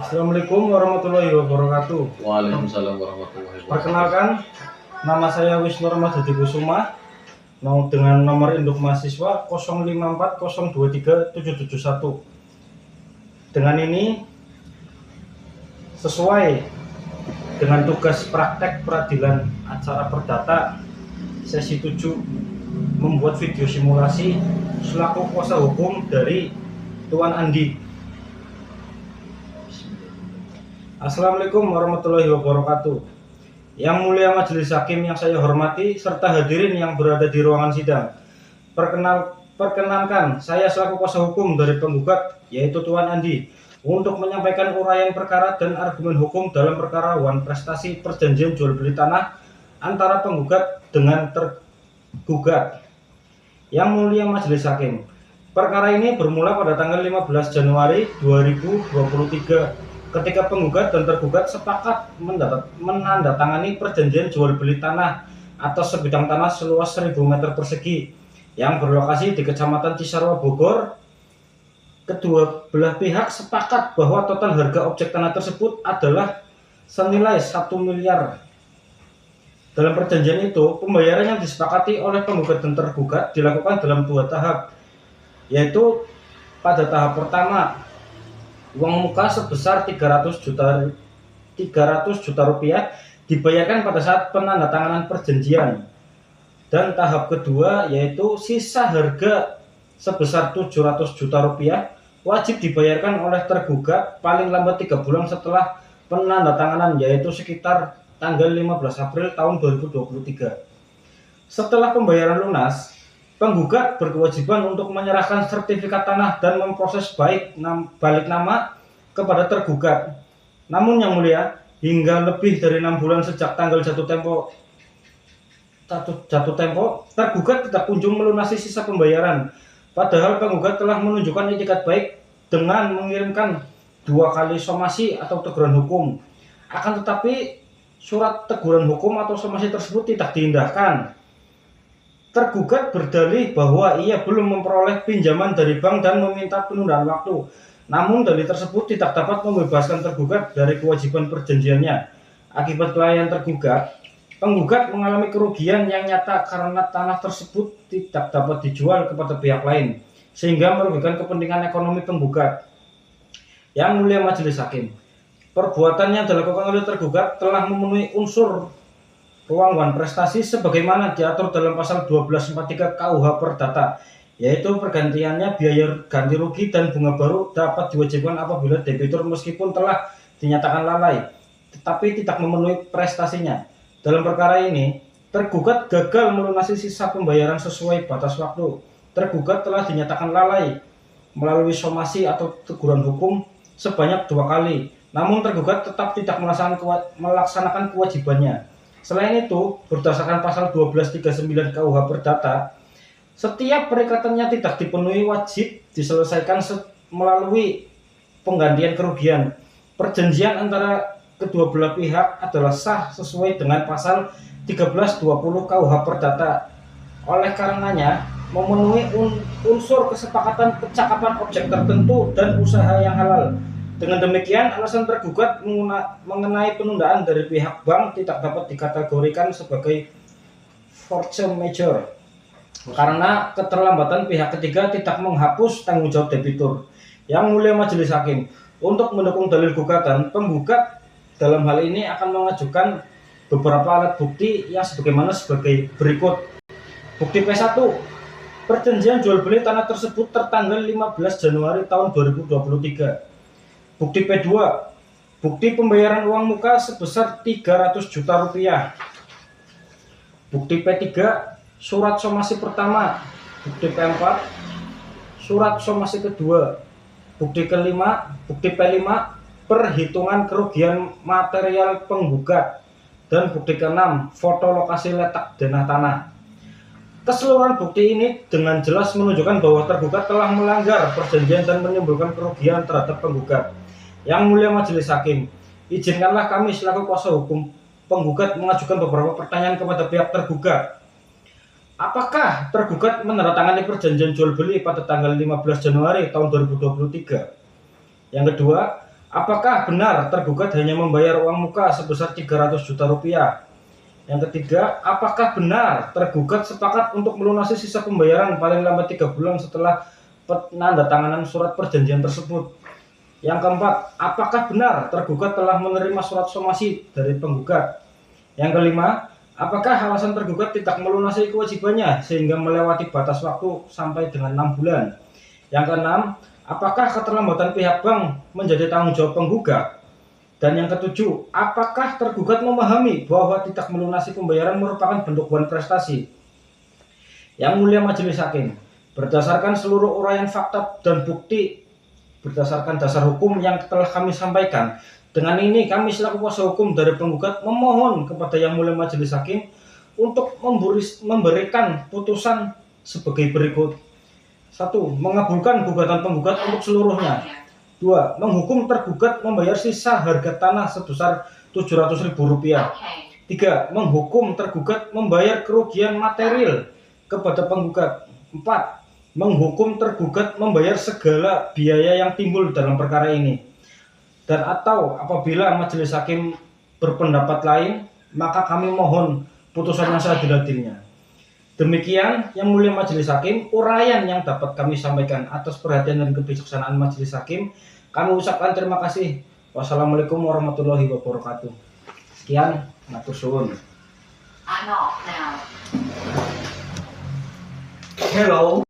Assalamualaikum warahmatullahi wabarakatuh. Waalaikumsalam warahmatullahi wabarakatuh. Perkenalkan, nama saya Wisnu Ramadhani Kusuma, dengan nomor induk mahasiswa 0540237771. Dengan ini sesuai dengan tugas praktek peradilan acara perdata sesi 7 membuat video simulasi selaku kuasa hukum dari Tuan Andi. Assalamualaikum warahmatullahi wabarakatuh. Yang mulia majelis hakim yang saya hormati serta hadirin yang berada di ruangan sidang. Perkenankan saya selaku kuasa hukum dari penggugat yaitu Tuan Andi untuk menyampaikan uraian perkara dan argumen hukum dalam perkara wan prestasi perjanjian jual beli tanah antara penggugat dengan tergugat. Yang mulia majelis hakim, perkara ini bermula pada tanggal 15 Januari 2023 ketika penggugat dan tergugat sepakat menandatangani perjanjian jual beli tanah atas sebidang tanah seluas 1000 meter persegi yang berlokasi di Kecamatan Cisarua, Bogor. Kedua belah pihak sepakat bahwa total harga objek tanah tersebut adalah senilai 1 miliar. Dalam perjanjian itu, pembayaran yang disepakati oleh penggugat dan tergugat dilakukan dalam 2 tahap, yaitu pada tahap pertama uang muka sebesar 300 juta rupiah dibayarkan pada saat penandatanganan perjanjian, dan tahap kedua yaitu sisa harga sebesar 700 juta rupiah wajib dibayarkan oleh tergugat paling lambat 3 bulan setelah penandatanganan, yaitu sekitar tanggal 15 April tahun 2023. Setelah pembayaran lunas, penggugat berkewajiban untuk menyerahkan sertifikat tanah dan memproses balik nama kepada tergugat. Namun yang mulia, hingga lebih dari 6 bulan sejak tanggal jatuh tempo, tergugat tidak kunjung melunasi sisa pembayaran. Padahal penggugat telah menunjukkan itikat baik dengan mengirimkan 2 kali somasi atau teguran hukum. Akan tetapi surat teguran hukum atau somasi tersebut tidak diindahkan. Tergugat berdalih bahwa ia belum memperoleh pinjaman dari bank dan meminta penundaan waktu. Namun dalih tersebut tidak dapat membebaskan tergugat dari kewajiban perjanjiannya. Akibat kelalaian tergugat, penggugat mengalami kerugian yang nyata karena tanah tersebut tidak dapat dijual kepada pihak lain, sehingga merugikan kepentingan ekonomi penggugat. Yang mulia majelis hakim, perbuatan yang dilakukan oleh tergugat telah memenuhi unsur ruang wan prestasi sebagaimana diatur dalam pasal 1243 KUH Perdata, yaitu pergantiannya biaya ganti rugi dan bunga baru dapat diwajibkan apabila debitur meskipun telah dinyatakan lalai tetapi tidak memenuhi prestasinya. Dalam perkara ini, tergugat gagal melunasi sisa pembayaran sesuai batas waktu. Tergugat telah dinyatakan lalai melalui somasi atau teguran hukum sebanyak 2 kali, namun tergugat tetap tidak melaksanakan kewajibannya. Selain itu, berdasarkan pasal 1239 KUH Perdata, setiap perikatannya tidak dipenuhi wajib diselesaikan melalui penggantian kerugian. Perjanjian antara kedua belah pihak adalah sah sesuai dengan pasal 1320 KUH Perdata. Oleh karenanya, memenuhi unsur kesepakatan kecakapan objek tertentu dan usaha yang halal. Dengan demikian, alasan tergugat mengenai penundaan dari pihak bank tidak dapat dikategorikan sebagai force majeure karena keterlambatan pihak ketiga tidak menghapus tanggung jawab debitur. Yang mulia majelis hakim, untuk mendukung dalil gugatan, penggugat dalam hal ini akan mengajukan beberapa alat bukti yang sebagaimana sebagai berikut. Bukti P1, perjanjian jual beli tanah tersebut tertanggal 15 Januari tahun 2023. Bukti P2, bukti pembayaran uang muka sebesar 300 juta rupiah. Bukti P3, surat somasi pertama. Bukti P4, surat somasi kedua. Bukti kelima, bukti P5, perhitungan kerugian material penggugat. Dan bukti ke-6, foto lokasi letak denah tanah. Keseluruhan bukti ini dengan jelas menunjukkan bahwa tergugat telah melanggar perjanjian dan menimbulkan kerugian terhadap penggugat. Yang mulia majelis hakim, izinkanlah kami selaku kuasa hukum penggugat mengajukan beberapa pertanyaan kepada pihak tergugat. Apakah tergugat menandatangani perjanjian jual beli pada tanggal 15 Januari tahun 2023? Yang kedua, Apakah benar tergugat hanya membayar uang muka sebesar 300 juta rupiah? Yang ketiga, apakah benar tergugat sepakat untuk melunasi sisa pembayaran paling lambat 3 bulan setelah penandatanganan surat perjanjian tersebut? Yang keempat, apakah benar tergugat telah menerima surat somasi dari penggugat? Yang kelima, apakah alasan tergugat tidak melunasi kewajibannya sehingga melewati batas waktu sampai dengan 6 bulan? Yang keenam, apakah keterlambatan pihak bank menjadi tanggung jawab penggugat? Dan yang ketujuh, apakah tergugat memahami bahwa tidak melunasi pembayaran merupakan bentuk buan prestasi? Yang mulia majelis hakim, berdasarkan seluruh uraian fakta dan bukti berdasarkan dasar hukum yang telah kami sampaikan, dengan ini kami selaku kuasa hukum dari penggugat memohon kepada yang mulia majelis hakim untuk memberikan putusan sebagai berikut. 1. Mengabulkan gugatan penggugat untuk seluruhnya. 2. Menghukum tergugat membayar sisa harga tanah sebesar Rp700.000. 3. Menghukum tergugat membayar kerugian material kepada penggugat. 4. Menghukum tergugat membayar segala biaya yang timbul dalam perkara ini. Dan atau apabila majelis hakim berpendapat lain, maka kami mohon putusan yang seadil-adilnya. Demikian yang mulia majelis hakim, uraian yang dapat kami sampaikan. Atas perhatian dan kebijaksanaan majelis hakim, kami ucapkan terima kasih. Wassalamualaikum warahmatullahi wabarakatuh. Sekian, matur suwun. I'm off now. Hello.